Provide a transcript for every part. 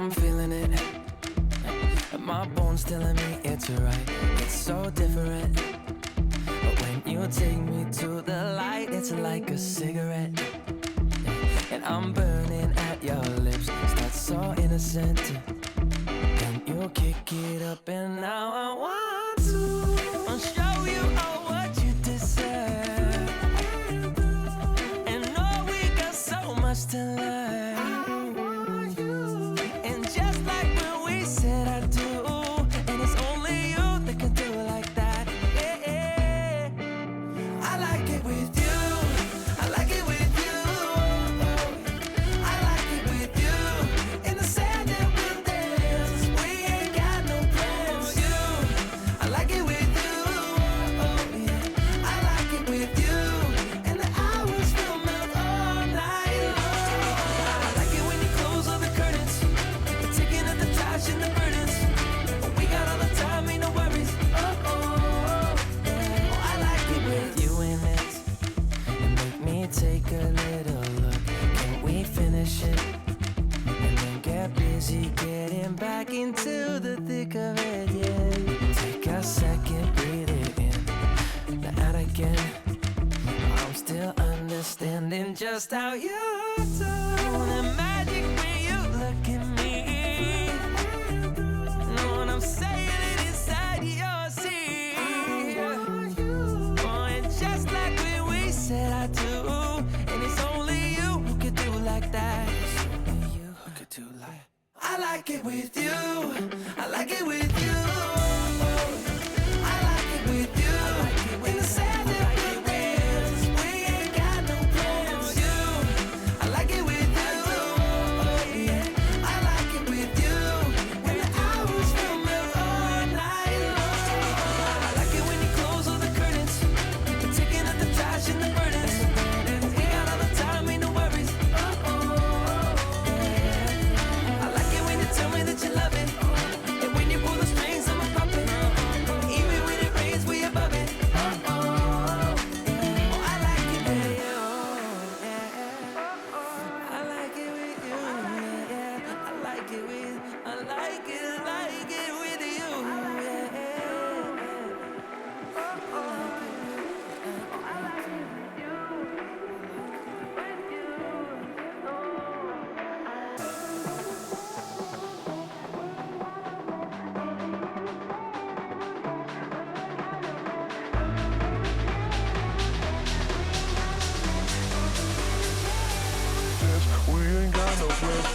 I'm feeling it. My bones telling me it's right. It's so different. But when you take me to the light, it's like a cigarette. And I'm burning at your lips. Start so innocent. Then you kick it up, and now I want to show you all what you deserve. And know we got so much to learn. And just like when we said I do, and it's only you that can do it like that. Yeah. I like it with you. I like it with you. I like it with you. In the sand that we'll dance. We ain't got no plans. You. I like it with you. I like it with you. And the hours will melt all night long. I like it when you close all the curtains. You're taking up the trash and the burdens. We got all the time, ain't no worries. I like it with you in it. And make me take a little look. Can we finish it? And then get busy getting back into the thick of it, yeah. Take a second, breathe it in. Now out again. I'm still understanding just how you do. The magic when you look at me. Know what I'm saying? It inside your seat. Oh, and just like when we said I do. And it's only you who could do like that. It's only you who could do like. I like it with you. I like it with you. I like it with you. In the sand that we'll dance. We ain't got no plans. You. I like it with you. I like it with you. And the hours will melt all night long. I like it when you close all the curtains. You're taking up the trash and the burdens. We got all the time, ain't no worries. I like it when you tell me that you love it. And when you pull the strings, I'm a puppet. Even when it rains, we above it. I like it with you. I like it with you. I like it with. I like it with you. We ain't got no plans.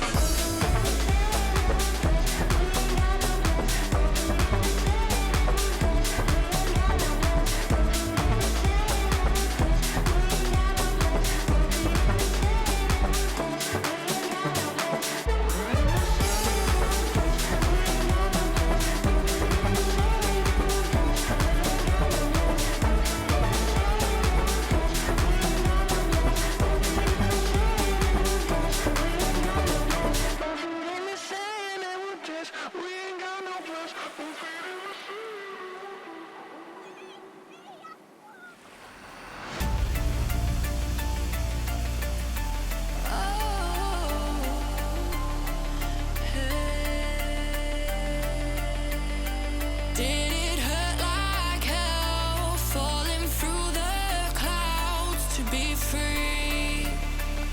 Did it hurt like hell, falling through the clouds to be free?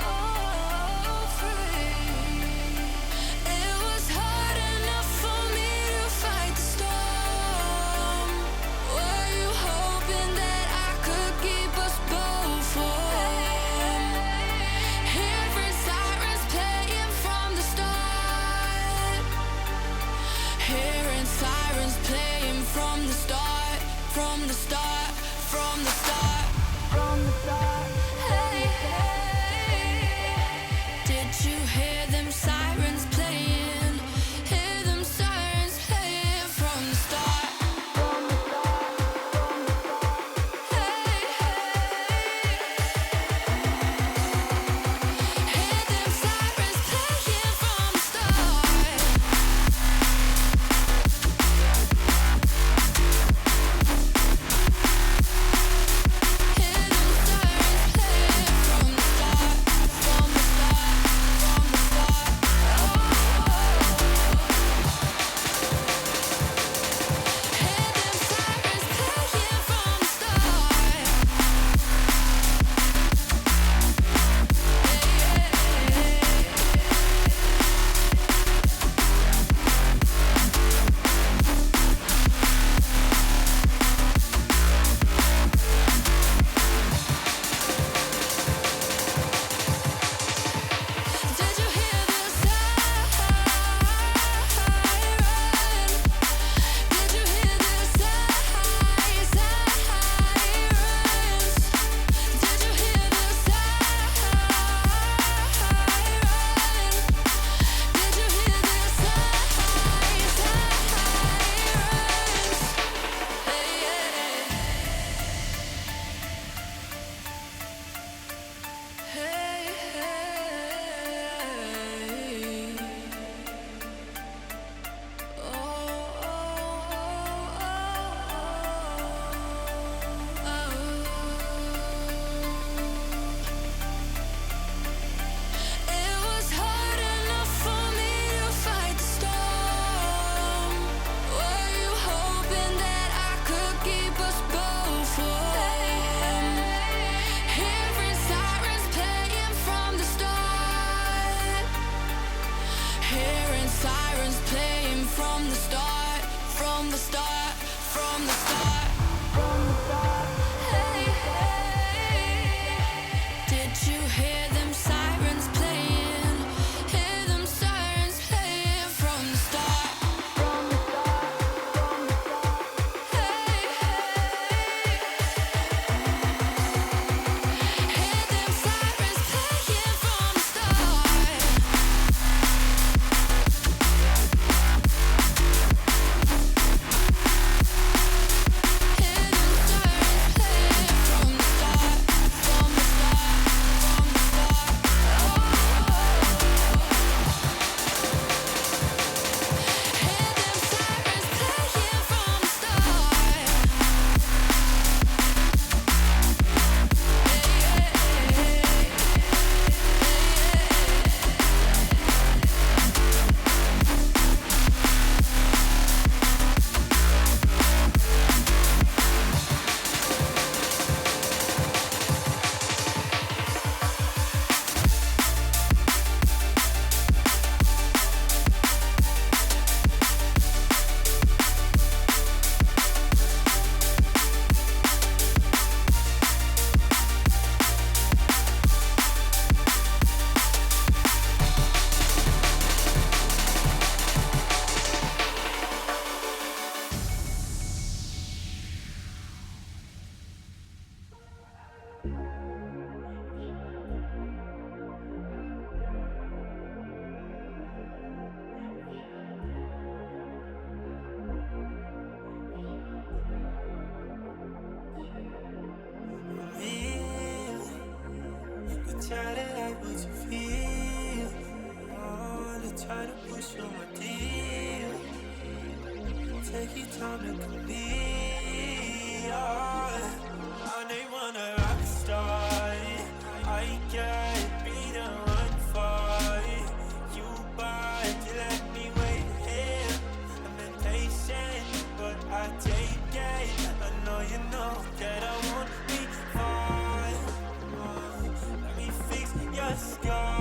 Oh, free. It was hard enough for me to fight the storm. Were you hoping that I could keep us both warm? Hearing sirens playing from the start. Hearing sirens playing from the start, from the start, from the start, from the start. Hey, hey. Did you hear them sirens playing? Hear them sirens playing from the start, from the start, from the start. Hey, hey. Hear them sirens playing from the start. you my deal. Take your time to complete. I ain't want a rock star. I can't be the one for you, but you let me wait here. I'm impatient, but I take it. I know you know that I won't be fine. Let me fix your scar.